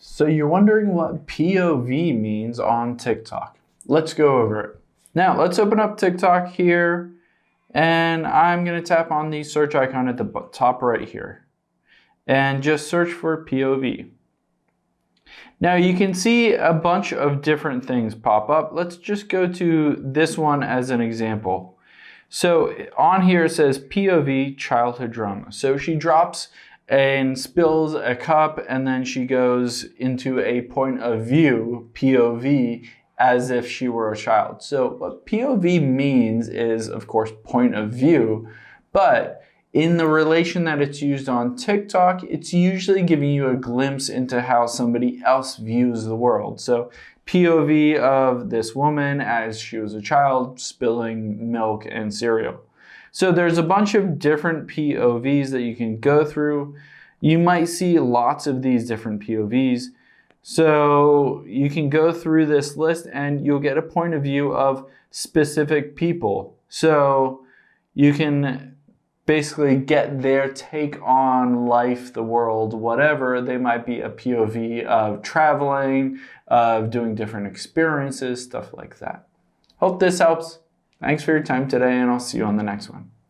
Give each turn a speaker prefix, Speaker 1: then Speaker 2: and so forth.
Speaker 1: So you're wondering what POV means on TikTok. Let's go over it. Now let's open up TikTok here, and I'm going to tap on the search icon at the top right here and just search for POV. Now you can see a bunch of different things pop up. Let's just go to this one as an example. So on here it says POV childhood drama. So she drops and spills a cup, and then she goes into a point of view, POV, as if she were a child. So what POV means is, of course, point of view, but in the relation that it's used on TikTok, it's usually giving you a glimpse into how somebody else views the world. So POV of this woman as she was a child spilling milk and cereal. So there's a bunch of different POVs that you can go through. You might see lots of these different POVs. So you can go through this list and you'll get a point of view of specific people. So you can basically get their take on life, the world, whatever. They might be a POV of traveling, of doing different experiences, stuff like that. Hope this helps. Thanks for your time today, and I'll see you on the next one.